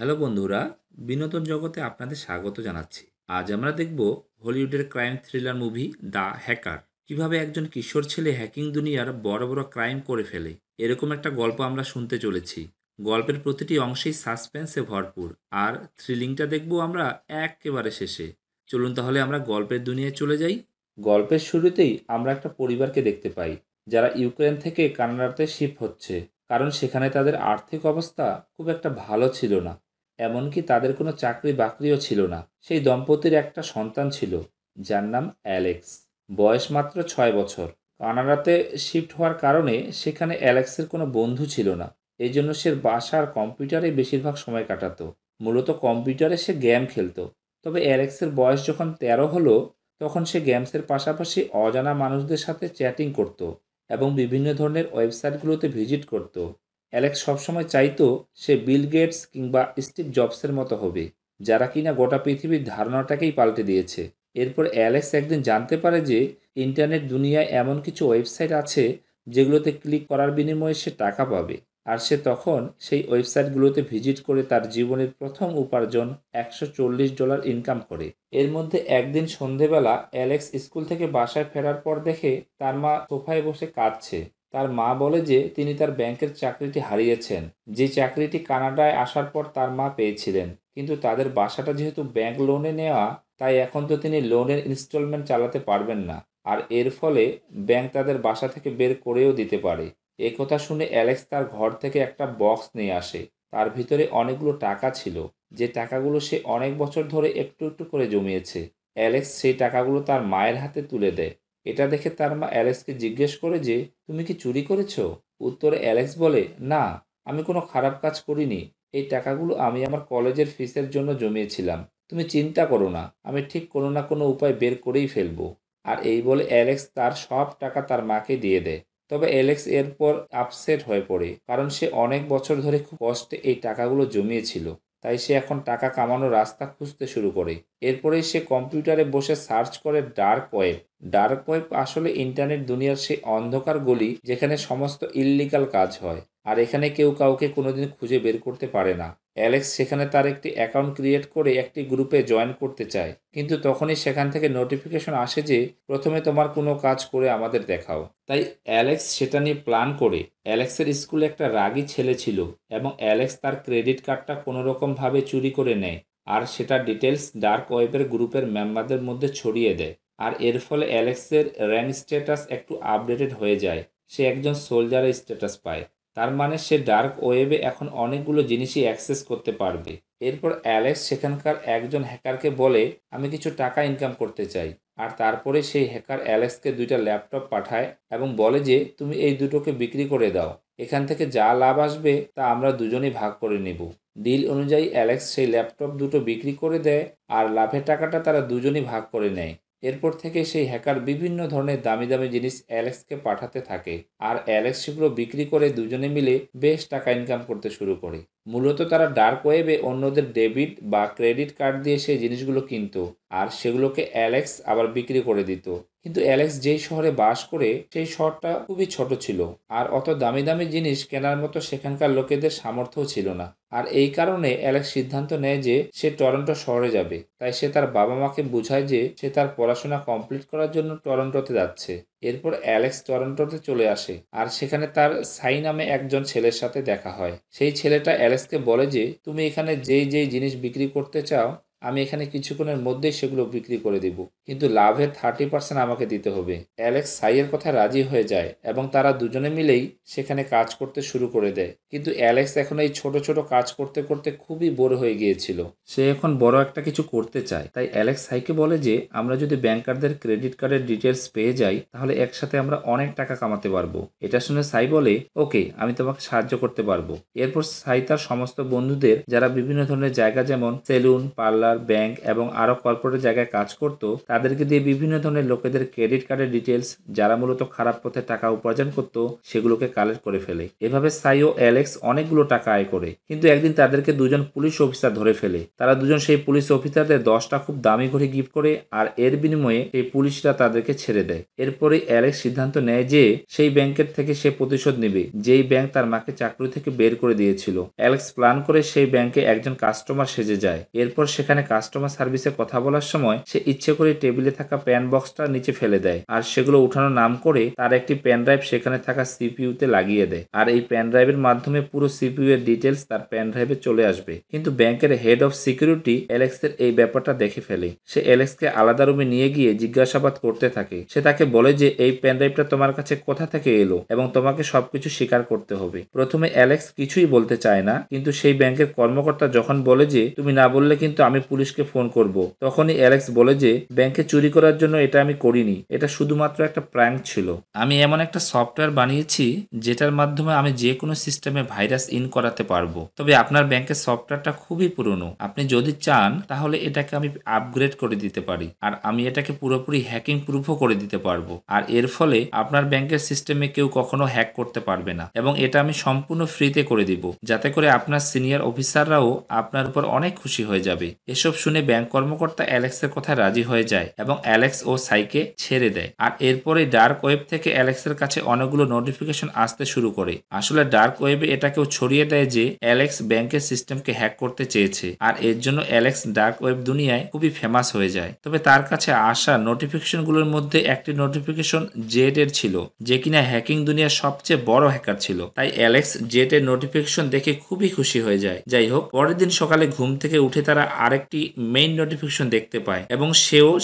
Hello বন্ধুরা, বিনোদন জগতে আপনাদের স্বাগত জানাচ্ছি। আজ আমরা দেখব হলিউডের crime thriller movie the hacker. কিভাবে একজন কিশোর ছেলে হ্যাকিং দুনিয়ার বড় বড় ক্রাইম করে ফেলে, এরকম একটা গল্প আমরা শুনতে চলেছি। গল্পের প্রতিটি অংশেই সাসপেন্সে ভরপুর, আর থ্রিলিংটা দেখব আমরা একেবারে শেষে। চলুন তাহলে আমরা গল্পের দুনিয়ায় চলে যাই। গল্পের শুরুতেই আমরা একটা পরিবারকে দেখতে পাই, যারা ইউক্রেন থেকে কানাডাতে শিফট হচ্ছে, কারণ সেখানে তাদের আর্থিক অবস্থা খুব একটা ভালো ছিল না। এমনকি তাদের কোনো চাকরি বাকরিও ছিল না। সেই দম্পতির একটা সন্তান ছিল, যার নাম অ্যালেক্স। বয়স মাত্র 6 বছর। কানাডাতে শিফট হওয়ার কারণে সেখানে অ্যালেক্সের কোনো বন্ধু ছিল না। এই জন্য সে বাসার কম্পিউটারে বেশিরভাগ সময় কাটাতো। মূলত কম্পিউটারে সে গেম খেলতো। তবে অ্যালেক্সের বয়স যখন 13 হলো, তখন সে গেমসের পাশাপাশি অজানা মানুষদের সাথে চ্যাটিং করত এবং বিভিন্ন ধরনের ওয়েবসাইটগুলোতে ভিজিট করত। অ্যালেক্স সবসময় চাইতো সে বিল গেটস কিংবা স্টিভ জবসের মতো হবে, যারা কিনা গোটা পৃথিবীর ধারণাটাকেই পাল্টে দিয়েছে। এরপর অ্যালেক্স একদিন জানতে পারে যে ইন্টারনেট দুনিয়ায় এমন কিছু ওয়েবসাইট আছে যেগুলোতে ক্লিক করার বিনিময়ে সে টাকা পাবে। আর সে তখন সেই ওয়েবসাইটগুলোতে ভিজিট করে তার জীবনের প্রথম উপার্জন $140 ইনকাম করে। এর মধ্যে একদিন সন্ধেবেলা অ্যালেক্স স্কুল থেকে বাসায় ফেরার পর দেখে তার মা সোফায় বসে কাঁদছে। তার মা বলে যে তিনি তার ব্যাংকের চাকরিটি হারিয়েছেন, যে চাকরিটি কানাডায় আসার পর তার মা পেয়েছিলেন। কিন্তু তাদের বাসাটা যেহেতু ব্যাংক লোনে নেওয়া, তাই এখন তো তিনি লোনের ইনস্টলমেন্ট চালাতে পারবেন না। আর এর ফলে ব্যাংক তাদের বাসা থেকে বের করেও দিতে পারে। এ কথা শুনে অ্যালেক্স তার ঘর থেকে একটা বক্স নিয়ে আসে। তার ভিতরে অনেকগুলো টাকা ছিল, যে টাকাগুলো সে অনেক বছর ধরে একটু একটু করে জমিয়েছে। অ্যালেক্স সেই টাকাগুলো তার মায়ের হাতে তুলে দেয়। এটা দেখে তার মা অ্যালেক্সকে জিজ্ঞেস করে যে, তুমি কি চুরি করেছো? উত্তরে অ্যালেক্স বলে, না, আমি কোনো খারাপ কাজ করিনি। এই টাকাগুলো আমি আমার কলেজের ফিসের জন্য জমিয়েছিলাম। তুমি চিন্তা করো না, আমি ঠিক কোনো না কোনো উপায় বের করেই ফেলবো। আর এই বলে অ্যালেক্স তার সব টাকা তার মাকে দিয়ে দেয়। তবে অ্যালেক্স এরপর আপসেট হয়ে পড়ে, কারণ সে অনেক বছর ধরে খুব কষ্টে এই টাকাগুলো জমিয়েছিল। তাই সে এখন টাকা কামানোর রাস্তা খুঁজতে শুরু করে। এরপরেই সে কম্পিউটারে বসে সার্চ করে ডার্ক ওয়েব। ডার্ক ওয়েব আসলে ইন্টারনেট দুনিয়ার সেই অন্ধকার গলি যেখানে সমস্ত ইল্লিগাল কাজ হয়। আর এখানে কেউ কাউকে কোনোদিন খুঁজে বের করতে পারে না। অ্যালেক্স সেখানে তার একটি অ্যাকাউন্ট ক্রিয়েট করে একটি গ্রুপে জয়েন করতে চায়, কিন্তু তখনই সেখান থেকে নোটিফিকেশন আসে যে প্রথমে তোমার কোনো কাজ করে আমাদের দেখাও। তাই অ্যালেক্স সেটা নিয়ে প্ল্যান করে। অ্যালেক্সের স্কুলে একটা রাগী ছেলে ছিল এবং অ্যালেক্স তার ক্রেডিট কার্ডটা কোনোরকমভাবে চুরি করে নেয় আর সেটার ডিটেলস ডার্ক ওয়েবের গ্রুপের মেম্বারদের মধ্যে ছড়িয়ে দেয়। আর এর ফলে অ্যালেক্সের র্যাঙ্ক স্ট্যাটাস একটু আপডেটেড হয়ে যায়। সে একজন সোলজারের স্ট্যাটাস পায়। তার মানে সে ডার্ক ওয়েবে এখন অনেকগুলো জিনিসই অ্যাক্সেস করতে পারবে। এরপর অ্যালেক্স সেখানকার একজন হ্যাকারকে বলে, আমি কিছু টাকা ইনকাম করতে চাই। আর তারপরে সেই হ্যাকার অ্যালেক্সকে 2টা ল্যাপটপ পাঠায় এবং বলে যে তুমি এই দুটোকে বিক্রি করে দাও। এখান থেকে যা লাভ আসবে তা আমরা দুজনেই ভাগ করে নেব। ডিল অনুযায়ী অ্যালেক্স সেই ল্যাপটপ দুটো বিক্রি করে দেয় আর লাভের টাকাটা তারা দুজনেই ভাগ করে নেয়। এরপর থেকে সেই হ্যাকার বিভিন্ন ধরনের দামি দামি জিনিস অ্যালেক্সকে পাঠাতে থাকে, আর অ্যালেক্স সেগুলো বিক্রি করে দুজনে মিলে বেশ টাকা ইনকাম করতে শুরু করে। মূলত তারা ডার্ক ওয়েবে অন্যদের ডেবিট বা ক্রেডিট কার্ড দিয়ে সেই জিনিসগুলো কিনতো, আর সেগুলোকে অ্যালেক্স আবার বিক্রি করে দিত। কিন্তু অ্যালেক্স যেই শহরে বাস করে সেই শহরটা খুবই ছোট ছিল, আর অত দামি দামি জিনিস কেনার মতো সেখানকার লোকেদের সামর্থ্যও ছিল না। আর এই কারণে অ্যালেক্স সিদ্ধান্ত নেয় যে সে টরন্টো শহরে যাবে। তাই সে তার বাবা মাকে বোঝায় যে সে তার পড়াশোনা কমপ্লিট করার জন্য টরন্টোতে যাচ্ছে। এরপর অ্যালেক্স টরন্টোতে চলে আসে আর সেখানে তার সাই নামে একজন ছেলের সাথে দেখা হয়। সেই ছেলেটা অ্যালেক্সকে বলে যে তুমি এখানে যেই যেই জিনিস বিক্রি করতে চাও আমি এখানে কিছুক্ষণের মধ্যেই সেগুলো বিক্রি করে দিব, কিন্তু লাভের 30% আমাকে দিতে হবে। অ্যালেক্স সাইয়ের কথা রাজি হয়ে যায় এবং তারা দুজনে মিলেই সেখানে কাজ করতে শুরু করে দেয়। কিন্তু অ্যালেক্স এখন এই ছোট ছোট কাজ করতে করতে খুবই বোর হয়ে গিয়েছিল। সে এখন বড় একটা কিছু করতে চায়। তাই অ্যালেক্স সাইকে বলে যে আমরা যদি ব্যাংকারদের ক্রেডিট কার্ডের ডিটেলস পেয়ে যাই তাহলে একসাথে আমরা অনেক টাকা কামাতে পারবো। এটা শুনে সাই বলে, ওকে, আমি তোমাকে সাহায্য করতে পারবো। এরপর সাই তার সমস্ত বন্ধুদের, যারা বিভিন্ন ধরনের জায়গা যেমন সেলুন, পার্লার, পার্লার, ব্যাংক এবং আরও কর্পোরেট জায়গায় কাজ করত, তাদেরকে দিয়ে বিভিন্ন ধরনের লোকেদের ক্রেডিট কার্ডের ডিটেলস, যারা মূলত খারাপ পথে টাকা উপার্জন করত, সেগুলোকে কালেক্ট করে ফেলে। এভাবে সাই ও অ্যালেক্স অনেকগুলো টাকা আয় করে। কিন্তু একদিন তাদেরকে দুজন পুলিশ অফিসার ধরে ফেলে। তারা দুজন সেই পুলিশ অফিসারদের 10টা খুব দামি ঘড়ি গিফট করে, আর এর বিনিময়ে সেই পুলিশরা তাদেরকে ছেড়ে দেয়। এরপরে অ্যালেক্স সিদ্ধান্ত নেয় যে সেই ব্যাংকের থেকে সে প্রতিশোধ নেবে, যেই ব্যাংক তার মাকে চাকরি থেকে বের করে দিয়েছিল। অ্যালেক্স প্ল্যান করে সেই ব্যাংকে একজন কাস্টমার সেজে যায়। এরপর সেখানে কাস্টমার সার্ভিসে কথা বলার সময় সে ইচ্ছে করে টেবিলে থাকা প্যান বক্সটা নিচে ফেলে দেয়, আর সেগুলো উঠানোর নাম করে তার একটি পেন ড্রাইভ সেখানে থাকা সিপিইউতে লাগিয়ে দেয়। আর এই পেন ড্রাইভের মাধ্যমে পুরো সিপিইউ এর ডিটেলস তার পেন ড্রাইভে চলে আসবে। কিন্তু ব্যাংকের হেড অফ সিকিউরিটি অ্যালেক্সের এই ব্যাপারটা দেখে ফেলে। সে অ্যালেক্সকে আলাদা রুমে নিয়ে গিয়ে জিজ্ঞাসাবাদ করতে থাকে। সে তাকে বলে যে এই পেন ড্রাইভটা তোমার কাছে কোথা থেকে এলো এবং তোমাকে সবকিছু স্বীকার করতে হবে। প্রথমে অ্যালেক্স কিছুই বলতে চায় না, কিন্তু সেই ব্যাংকের কর্মকর্তা যখন বলে যে তুমি না বললে কিন্তু আমি পুলিশকে ফোন করব, তখনই অ্যালেক্স বলে যে ব্যাংকে চুরি করার জন্য এটা আমি করিনি, এটা শুধুমাত্র একটা প্র্যাঙ্ক ছিল। আমি এমন একটা সফটওয়্যার বানিয়েছি যেটার মাধ্যমে আমি যে কোনো সিস্টেমে ভাইরাস ইন করাতে পারবো। তবে আপনার ব্যাংকের সফটওয়্যারটা খুবই পুরনো, আপনি যদি চান তাহলে এটাকে আমি আপগ্রেড করে দিতে পারি, আর আমি এটাকে পুরোপুরি হ্যাকিং প্রুফও করে দিতে পারবো। আর এর ফলে আপনার ব্যাংকের সিস্টেমে কেউ কখনো হ্যাক করতে পারবে না, এবং এটা আমি সম্পূর্ণ ফ্রিতে করে দিব, যাতে করে আপনার সিনিয়র অফিসাররাও আপনার উপর অনেক খুশি হয়ে যাবে। এসব শুনে ব্যাংক কর্মকর্তা অ্যালেক্সের কথা রাজি হয়ে যায় এবং অ্যালেক্স ও সাইকে ছেড়ে দেয়। আর এরপরে ডার্ক ওয়েব থেকে অ্যালেক্সের কাছে অনেকগুলো নোটিফিকেশন আসতে শুরু করে। আসলে ডার্ক ওয়েবে এটা কেউ ছড়িয়ে দেয় যে অ্যালেক্স ব্যাংকের সিস্টেমকে হ্যাক করতে চেয়েছে, আর এর জন্য অ্যালেক্স ডার্ক ওয়েব দুনিয়ায় খুবই ফেমাস হয়ে যায়। তবে তার কাছে আসা নোটিফিকেশনগুলোর মধ্যে একটি নোটিফিকেশন জেড এর ছিল, যে কিনা হ্যাকিং দুনিয়ার সবচেয়ে বড় হ্যাকার ছিল। তাই অ্যালেক্স জেড এর নোটিফিকেশন দেখে খুবই খুশি হয়ে যায়। যাই হোক, পরের দিন সকালে ঘুম থেকে উঠে তারা আরেকটি মেইন নোটিফিকেশন দেখতে পায়, এবং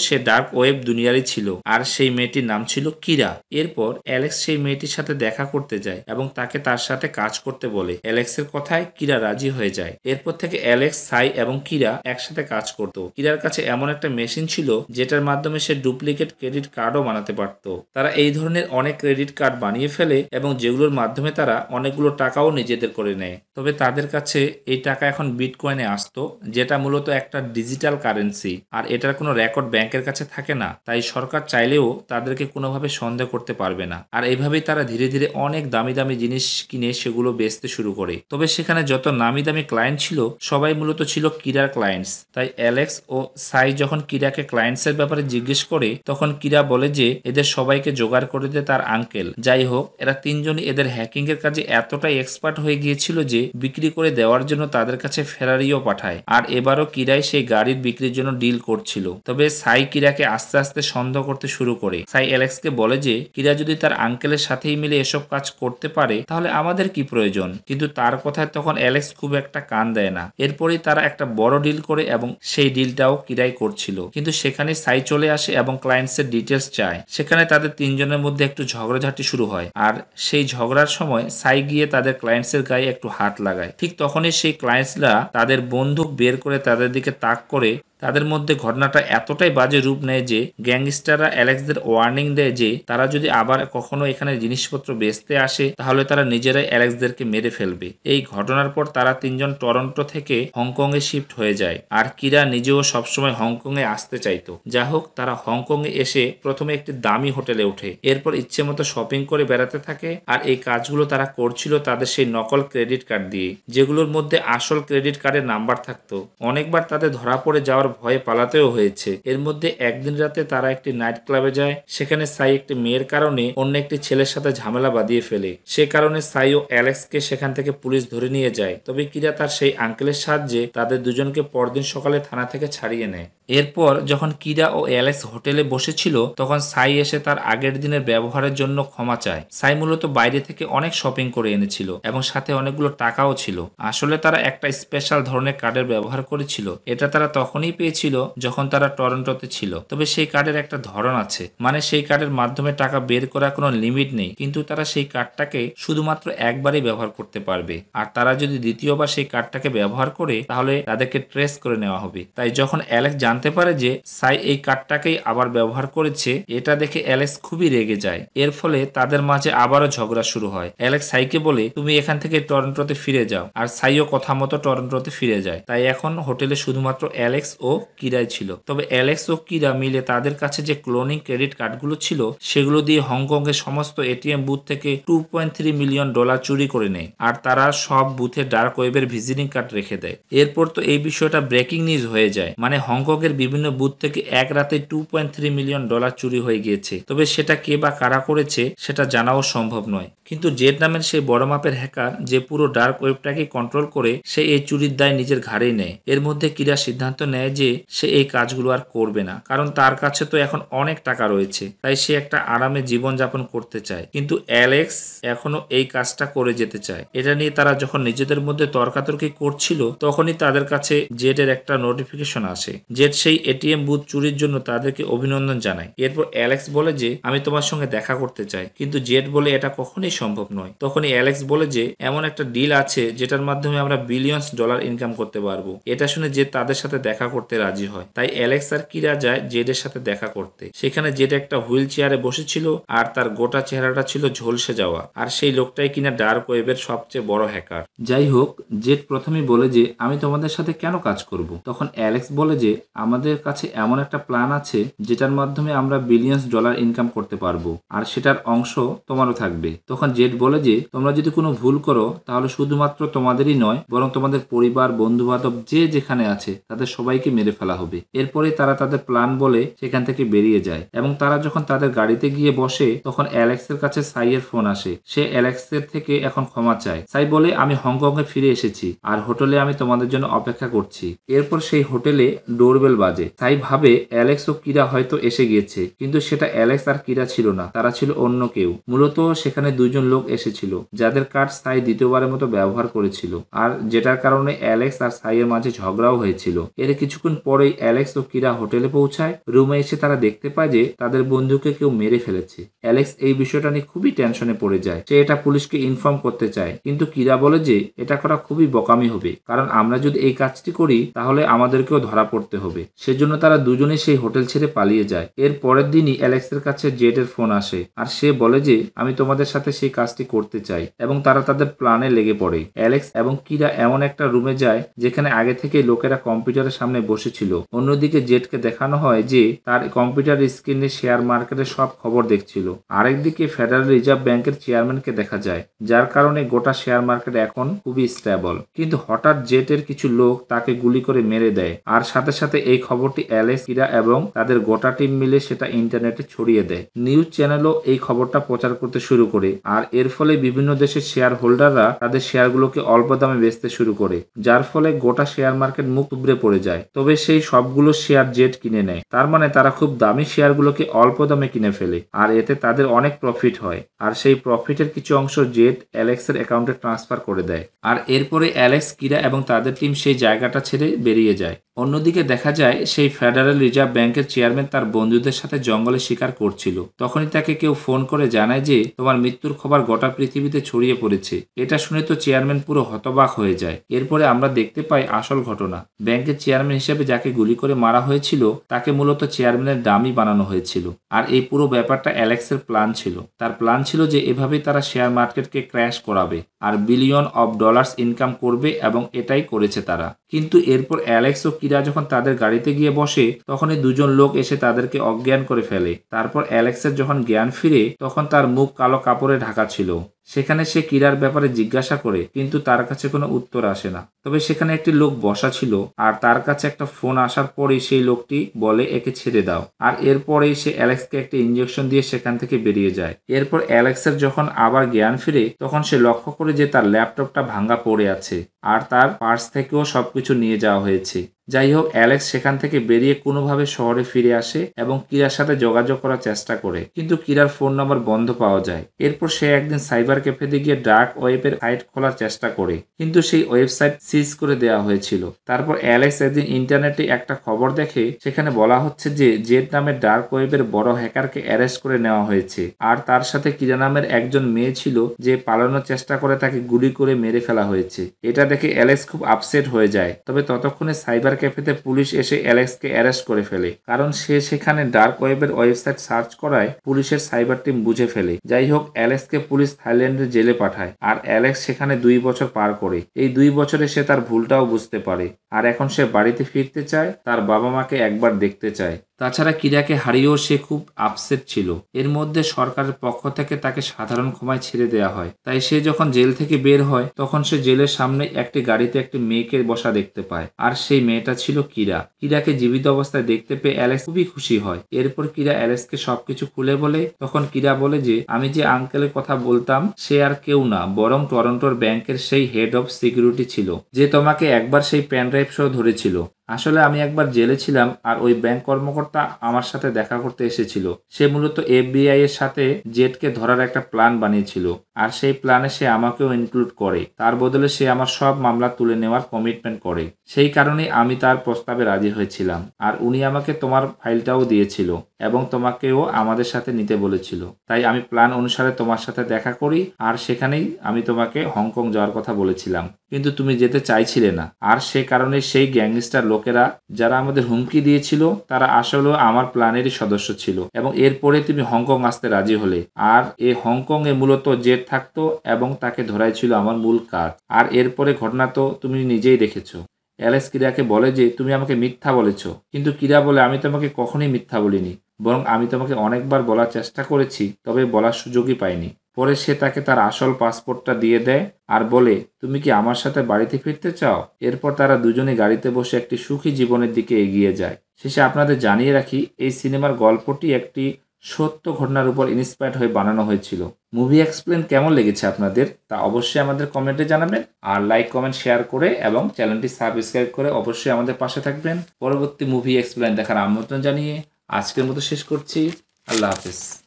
সে ডার্ক ওয়েব দুনিয়ারই ছিল, আর সেই মেয়েটির নাম ছিল কিরা। এরপর অ্যালেক্স সেই মেয়েটির সাথে দেখা করতে যায় এবং তাকে তার সাথে কাজ করতে বলে। অ্যালেক্সের কথায় কিরা রাজি হয়ে যায়। এরপর থেকে অ্যালেক্স, সাই এবং কিরা একসাথে কাজ করত। কিরার কাছে এমন একটা মেশিন ছিল যেটার মাধ্যমে সে ডুপ্লিকেট ক্রেডিট কার্ডও বানাতে পারত। তারা এই ধরনের অনেক ক্রেডিট কার্ড বানিয়ে ফেলে এবং যেগুলোর মাধ্যমে তারা অনেকগুলো টাকাও নিজেদের করে নেয়। তবে তাদের কাছে এই টাকা এখন বিটকয়েনে আসতো, যেটা মূলত একটা ডিজিটাল কারেন্সি, আর এটার কোনো রেকর্ড ব্যাংকের কাছে থাকে না। তাই সরকার চাইলেও তাদেরকে কোনোভাবে সন্দেহ করতে পারবে না। আর এইভাবেই তারা ধীরে ধীরে অনেক দামি দামি জিনিস কিনে সেগুলো বেচতে শুরু করে। তবে সেখানে যত নামি দামি ক্লায়েন্ট ছিল সবাই মূলত ছিল কিরার ক্লায়েন্টস। তাই অ্যালেক্স ও সাই যখন কিরাকে ক্লায়েন্টসের ব্যাপারে জিজ্ঞেস করে, তখন কিরা বলে যে এদের সবাইকে জোগাড় করে দেয় তার আঙ্কেল। যাই হোক, এরা তিনজনই এদের হ্যাকিং এর কাজে এতটাই এক্সপার্ট হয়ে গিয়েছিল যে বিক্রি করে দেওয়ার জন্য তাদের কাছে ফেরারিও পাঠায়। আর এবারও কিরাই সেই গাড়ির বিক্রির জন্য ডিল করছিল। তবে সাই কিরাকে আস্তে আস্তে সন্দেহ করতে শুরু করে। সাই অ্যালেক্সকে বলে যে কিরা যদি তার আঙ্কেলের সাথেই মিলে এসব কাজ করতে পারে তাহলে আমাদের কি প্রয়োজন। কিন্তু তার কথায় তখন অ্যালেক্স খুব একটা কান দেয় না। এরপরই তারা একটা বড় ডিল করে এবং সেই ডিলটাও কিরাই করছিল। কিন্তু সেখানে সাই চলে আসে এবং ক্লায়েন্টসের ডিটেলস চায়। সেখানে তাদের তিনজনের মধ্যে একটু ঝগড়াঝাটি শুরু হয়, আর সেই ঝগড়ার সময় সাই গিয়ে তাদের ক্লায়েন্টসের গায়ে একটু হাত লাগায়। ঠিক তখনই সেই ক্লায়েন্টসরা তাদের বন্দুক বের করে তাদের দিকে তাক করে। তাদের মধ্যে ঘটনাটা এতটাই বাজে রূপ নেয় যে গ্যাংস্টাররা অ্যালেক্সদের ওয়ার্নিং দেয় যে তারা যদি আবার কখনো এখানে জিনিসপত্র বেচতে আসে তাহলে তারা নিজেরাই অ্যালেক্সদেরকে মেরে ফেলবে। এই ঘটনার পর তারা তিনজন টরন্টো থেকে হংকংয়ে শিফট হয়ে যায়, আর কিরা নিজেও সবসময় হংকংয়ে আসতে চাইতো। যা হোক, তারা হংকংয়ে এসে প্রথমে একটি দামি হোটেলে ওঠে। এরপর ইচ্ছে মতো শপিং করে বেড়াতে থাকে, আর এই কাজগুলো তারা করছিল তাদের সেই নকল ক্রেডিট কার্ড দিয়ে, যেগুলোর মধ্যে আসল ক্রেডিট কার্ডের নাম্বার থাকতো। অনেকবার তাদের ধরা পড়ে যাওয়ার ভয়ে পালাতেও হয়েছে। এর মধ্যে একদিন রাতে তারা একটি নাইট ক্লাবে যায়। সেখানে সাই একটি মেয়ের কারণে অন্য একটি ছেলের সাথে ঝামেলা বাঁধিয়ে ফেলে। সে কারণে সাই ও অ্যালেক্সকে সেখান থেকে পুলিশ ধরে নিয়ে যায়। তবে কিরা তার সেই আঙ্কেলের সাহায্যে তাদের দুজনকে পরদিন সকালে থানা থেকে ছাড়িয়ে নেয়। এরপর যখন কিরা ও অ্যালেক্স হোটেলে বসেছিল তখন সাই এসে তার আগের দিনের ব্যবহারের জন্য ক্ষমা চায়। সাই মূলত বাইরে থেকে অনেক শপিং করে এনেছিল এবং সাথে অনেকগুলো টাকাও ছিল। আসলে তারা একটা স্পেশাল ধরনের কার্ডের ব্যবহার করেছিল। এটা তারা তখনই পেয়েছিল যখন তারা টরন্টোতে ছিল। তবে সেই কার্ডের একটা ধরন আছে, মানে সেই কার্ডের মাধ্যমে টাকা বের করার কোনো লিমিট নেই, কিন্তু তারা সেই কার্ডটাকে শুধুমাত্র একবারই ব্যবহার করতে পারবে। আর তারা যদি দ্বিতীয়বার সেই কার্ডটাকে ব্যবহার করে তাহলে তাদেরকে ট্রেস করে নেওয়া হবে। তাই যখন অ্যালেক্স জানতে পারে যে সাই এই কার্ডটাকেই আবার ব্যবহার করেছে, এটা দেখে অ্যালেক্স খুবই রেগে যায়। এর ফলে তাদের মাঝে আবারও ঝগড়া শুরু হয়। অ্যালেক্স সাইকে বলে তুমি এখান থেকে টরন্টোতে ফিরে যাও, আর সাইও কথা মতো টরন্টোতে ফিরে যায়। তাই এখন হোটেলে শুধুমাত্র অ্যালেক্স ও কিরাই ছিল। তবে অ্যালেক্স ও কিরা মিলে তাদের কাছে যে ক্লোনিং ক্রেডিট কার্ডগুলো ছিল সেগুলো দিয়ে হংকং এর সমস্ত এটিএম বুথ থেকে $2.3 মিলিয়ন চুরি করে নেয়, আর তারা সব বুথে ডার্ক ওয়েবের ভিজিটিং কার্ড রেখে দেয়। এরপর তো এই বিষয়টা ব্রেকিং নিউজ হয়ে যায়, মানে হংকং এর বিভিন্ন বুথ থেকে এক রাতে $2.3 মিলিয়ন চুরি হয়ে গিয়েছে। তবে সেটা কে বা কারা করেছে সেটা জানাও সম্ভব নয়। কিন্তু জেড নামের সেই বড় মাপের হ্যাকার যে পুরো ডার্ক ওয়েবটাকে কন্ট্রোল করে, সে এই চুরির দায় নিজের ঘাড়েই নেয়। এর মধ্যে কিরা সিদ্ধান্ত নেয় যে সে এই কাজগুলো আর করবে না, কারণ তার কাছে তো এখন অনেক টাকা রয়েছে, তাই সে একটা আরামে জীবনযাপন করতে চায়। কিন্তু অ্যালেক্স এখনো এই কাজটা করে যেতে চায়। এটা নিয়ে তারা যখন নিজেদের মধ্যে তর্কাতর্কি করছিল, তখনই তাদের কাছে জেডের একটা নোটিফিকেশন আসে। জেড সেই এটিএম বুথ চুরির জন্য তাদেরকে অভিনন্দন জানায়। এরপর অ্যালেক্স বলে যে আমি তোমার সঙ্গে দেখা করতে চাই, কিন্তু জেড বলে এটা কখনোই সম্ভব নয়। তখনই অ্যালেক্স বলে যে এমন একটা ডিল আছে যেটার মাধ্যমে আমরা বিলিয়নস ডলার ইনকাম করতে পারবো। এটা শুনে জেড তাদের সাথে দেখা করতে রাজি হয়। তাই অ্যালেক্স আর কিরা যায় জেডের সাথে দেখা করতে। সেখানে জেড একটা হুইল চেয়ারে বসেছিল, আর তার গোটা চেহারাটা ছিল ঝলসে যাওয়া, আর সেই লোকটাই কিনা ডার্ক ওয়েবের সবচেয়ে বড় হ্যাকার। যাই হোক, জেড প্রথমেই বলে যে আমি তোমাদের সাথে কেন কাজ করব। তখন অ্যালেক্স বলে যে আমাদের কাছে এমন একটা প্ল্যান আছে যেটার মাধ্যমে আমরা বিলিয়নস ডলার ইনকাম করতে পারবো, আর সেটার অংশ তোমারও থাকবে। তখন জেড বলে যে তোমরা যদি কোনো ভুল করো তাহলে শুধুমাত্র তোমাদেরই নয়, বরং তোমাদের পরিবার, বন্ধু বান্ধব যে যেখানে আছে তাদের সবাইকে মেরে ফেলা হবে। এরপরে তারা তাদের প্ল্যান বলে সেখান থেকে বেরিয়ে যায়, এবং তারা যখন তাদের গাড়িতে গিয়ে বসে তখন অ্যালেক্সের কাছে সাইয়ের ফোন আসে। সে অ্যালেক্সের থেকে এখন ক্ষমা চায়। সাই বলে আমি হংকং এ ফিরে এসেছি, আর হোটেলে আমি তোমাদের জন্য অপেক্ষা করছি। এরপর সেই হোটেলে ডোরবেল বাজে। সাই ভাবে অ্যালেক্স ও কিরা হয়তো এসে গিয়েছে, কিন্তু সেটা অ্যালেক্স আর কিরা ছিল না, তারা ছিল অন্য কেউ। মূলত সেখানে দুজন লোক এসেছিল যাদের কার্ড সাই দ্বিতীয়বারের মতো ব্যবহার করেছিল, আর যেটার কারণে অ্যালেক্স আর সাইয়ের মাঝে ঝগড়াও হয়েছিল। এর কিছুক্ষণ পরেই অ্যালেক্স ও কিরা হোটেলে পৌঁছায়। রুমে এসে তারা দেখতে পায় যে তাদের বন্ধুকে কেউ মেরে ফেলেছে। অ্যালেক্স এই বিষয়টা নিয়ে খুবই টেনশনে পড়ে যায়। সে এটা পুলিশকে ইনফর্ম করতে চায়, কিন্তু কিরা বলে যে এটা করা খুবই বোকামি হবে, কারণ আমরা যদি এই কাজটি করি তাহলে আমাদেরকেও ধরা পড়তে হবে। সেজন্য তারা দুজনে সেই হোটেল ছেড়ে পালিয়ে যায়। এর পরের দিনই অ্যালেক্সের কাছে জেডের ফোন আসে, আর সে বলে যে আমি তোমাদের সাথে সেই কাজটি করতে চাই, এবং তারা তাদের প্ল্যানে লেগে পড়ে। অ্যালেক্স এবং কিরা এমন একটা রুমে যায় যেখানে আগে থেকে লোকেরা কম্পিউটারের সামনে বসেছিল। অন্যদিকে জেডকে দেখানো হয় যে তার কম্পিউটার স্ক্রিনে শেয়ার মার্কেটের সব খবর দেখছিল। আরেকদিকে ফেডারেল রিজার্ভ ব্যাংকের চেয়ারম্যানকে দেখা যায়, যার কারণে গোটা শেয়ার মার্কেট এখন খুবই স্টেবল। কিন্তু হঠাৎ জেটের কিছু লোক তাকে গুলি করে মেরে দেয়, আর সাথে সাথে এই খবরটি অ্যালেক্স, কিরা এবং তাদের গোটা টিম মিলে সেটা ইন্টারনেটে ছড়িয়ে দেয়। নিউজ চ্যানেলও এই খবরটা প্রচার করতে শুরু করে, আর এর ফলে বিভিন্ন দেশের শেয়ার হোল্ডাররা তাদের শেয়ারগুলোকে অল্প দামে বেচতে শুরু করে, যার ফলে গোটা শেয়ার মার্কেট মুখ উবড়ে পড়ে যায়। তবে সেই সবগুলো শেয়ার জেট কিনে নেয়, তার মানে তারা খুব দামি শেয়ারগুলোকে অল্প দামে কিনে ফেলে, আর এতে তাদের অনেক প্রফিট হয়। আর সেই প্রফিটের কিছু অংশ জেট অ্যালেক্সের অ্যাকাউন্টে ট্রান্সফার করে দেয়, আর এরপরে অ্যালেক্স, কিরা এবং তাদের টিম সেই জায়গাটা ছেড়ে বেরিয়ে যায়। অন্যদিকে দেখা যায় সেই ফেডারেল রিজার্ভ ব্যাংকের চেয়ারম্যান তার বন্ধুদের সাথে জঙ্গলে শিকার করছিল। তখনই তাকে কেউ ফোন করে জানায় যে তোমার মৃত্যুর খবর গোটা পৃথিবীতে ছড়িয়ে পড়েছে। এটা শুনে তো চেয়ারম্যান পুরো হতবাক হয়ে যায়। এরপরে আমরা দেখতে পাই আসল ঘটনা। ব্যাংকের চেয়ারম্যান হিসেবে যাকে গুলি করে মারা হয়েছিল তাকে মূলত চেয়ারম্যানের ডামি বানানো হয়েছিল, আর এই পুরো ব্যাপারটা অ্যালেক্সের প্ল্যান ছিল। তার প্ল্যান ছিল যে এভাবেই তারা শেয়ার মার্কেটকে ক্র্যাশ করাবে আর বিলিয়ন অফ ডলার্স ইনকাম করবে, এবং এটাই করেছে তারা। কিন্তু এরপর অ্যালেক্স ও কিরা যখন তাদের গাড়িতে গিয়ে বসে তখনই দুজন লোক এসে তাদেরকে অজ্ঞান করে ফেলে। তারপর অ্যালেক্সের যখন জ্ঞান ফিরে তখন তার মুখ কালো কাপড়ে ঢাকা ছিল। সেখানে সে কিরার ব্যাপারে জিজ্ঞাসা করে, কিন্তু তার কাছে কোনো উত্তর আসে না। তবে সেখানে একটি লোক বসা ছিল, আর তার কাছে একটা ফোন আসার পরেই সেই লোকটি বলে একে ছেড়ে দাও, আর এরপরেই সে অ্যালেক্সকে একটা ইঞ্জেকশন দিয়ে সেখান থেকে বেরিয়ে যায়। এরপর অ্যালেক্সের যখন আবার জ্ঞান ফিরে তখন সে লক্ষ্য করে যে তার ল্যাপটপটা ভাঙা পড়ে আছে, আর তার পার্স থেকেও সবকিছু নিয়ে যাওয়া হয়েছে। যাই হোক, অ্যালেক্স সেখান থেকে বেরিয়ে কোনোভাবে শহরে ফিরে আসে এবং কিরার সাথে যোগাযোগ করার চেষ্টা করে, কিন্তু কিরার ফোন নাম্বার বন্ধ পাওয়া যায়। এরপর সে একদিন সাইবার সাইবার ক্যাফেতে গিয়ে ডার্ক ওয়েবের সাইট খোলার চেষ্টা করে, কিন্তু সেই ওয়েবসাইট সিজ করে দেওয়া হয়েছিল। তারপর অ্যালেক্স একদিন ইন্টারনেটে একটা খবর দেখে, সেখানে বলা হচ্ছে যে জেড নামের ডার্ক ওয়েবের বড় হ্যাকারকে অ্যারেস্ট করে নেওয়া হয়েছে, আর তার সাথে কিরা নামের একজন মেয়ে ছিল যে পালানোর চেষ্টা করে তাকে গুলি করে মেরে ফেলা হয়েছে। এটা দেখে অ্যালেক্স খুব আপসেট হয়ে যায়। তবে ততক্ষণে সাইবার ক্যাফেতে পুলিশ এসে অ্যালেক্সকে অ্যারেস্ট করে ফেলে, কারণ সে সেখানে ডার্ক ওয়েবের ওয়েবসাইট সার্চ করায় পুলিশের সাইবার টিম বুঝে ফেলে। যাই হোক, অ্যালেক্সকে পুলিশ থাইল্যান্ডের জেলে পাঠায়, আর অ্যালেক্স সেখানে 2 বছর পার করে। এই 2 বছরে সে তার ভুলটাও বুঝতে পারে, আর এখন সে বাড়িতে ফিরতে চায়, তার বাবা মাকে একবার দেখতে চায়। তাছাড়া কিরাকে হারিয়েও সে খুব আপসেট ছিল। এর মধ্যে সরকারের পক্ষ থেকে তাকে সাধারণ ক্ষমায় ছেড়ে দেওয়া হয়। তাই সে যখন জেল থেকে বের হয়, তখন সে জেলের সামনে একটি গাড়িতে একটি মেয়েকে বসা দেখতে পায়, আর সেই মেয়েটা ছিল কিরা। কিরাকে জীবিত অবস্থায় দেখতে পেয়ে অ্যালেক্স খুবই খুশি হয়। এরপর কিরা অ্যালেক্সকে সবকিছু খুলে বলে। তখন কিরা বলে যে আমি যে আঙ্কেলের কথা বলতাম সে আর কেউ না, বরং টরন্টোর ব্যাংকের সেই হেড অফ সিকিউরিটি ছিল, যে তোমাকে একবার সেই প্যানড্রাইভ সহ ধরেছিল। আসলে আমি একবার জেলে ছিলাম, আর ওই ব্যাংক কর্মকর্তা আমার সাথে দেখা করতে এসেছিল। সে মূলত FBI এর সাথে জেটকে ধরার একটা প্ল্যান বানিয়েছিল, আর সেই প্ল্যানে সে আমাকেও ইনক্লুড করে। তার বদলে সে আমার সব মামলা তুলে নেওয়ার কমিটমেন্ট করে। সেই কারণেই আমি তার প্রস্তাবে রাজি হয়েছিলাম, আর উনি আমাকে তোমার ফাইলটাও দিয়েছিল এবং তোমাকেও আমাদের সাথে নিতে বলেছিল। তাই আমি প্ল্যান অনুসারে তোমার সাথে দেখা করি, আর সেখানেই আমি তোমাকে হংকং যাওয়ার কথা বলেছিলাম, কিন্তু তুমি যেতে চাইছিলে না। আর সে কারণে সেই গ্যাংস্টার লোকেরা যারা আমাদের হুমকি দিয়েছিল তারা আসলেও আমার প্ল্যানেরই সদস্য ছিল, এবং এরপরে তুমি হংকং আসতে রাজি হলে। আর এই হংকং এ মূলত জেট থাকতো এবং তাকে ধরাই ছিল আমার মূল কাজ। আর এরপরে ঘটনা তো তুমি নিজেই দেখেছো। অ্যালেক্স কিরাকে বলে যে তুমি আমাকে মিথ্যা বলেছ, কিন্তু কিরা বলে আমি তোমাকে কখনোই মিথ্যা বলিনি, বরং আমি তোমাকে অনেকবার বলার চেষ্টা করেছি, তবে বলার সুযোগই পাইনি। পরে সে তাকে তার আসল পাসপোর্টটা দিয়ে দেয় আর বলে তুমি কি আমার সাথে বাড়িতে ফিরতে চাও। এরপর তারা দুজনে গাড়িতে বসে একটি সুখী জীবনের দিকে এগিয়ে যায়। শেষে আপনাদের জানিয়ে রাখি, এই সিনেমার গল্পটি একটি সত্য ঘটনার উপর ইন্সপায়ার্ড হয়ে বানানো হয়েছিল। মুভি এক্সপ্লেন কেমন লেগেছে আপনাদের তা অবশ্যই আমাদের কমেন্টে জানাবেন, আর লাইক কমেন্ট শেয়ার করে এবং চ্যানেলটি সাবস্ক্রাইব করে অবশ্যই আমাদের পাশে থাকবেন। পরবর্তী মুভি এক্সপ্লেন দেখার আমন্ত্রণ জানিয়ে আজকের মতো শেষ করছি। আল্লাহ হাফেজ।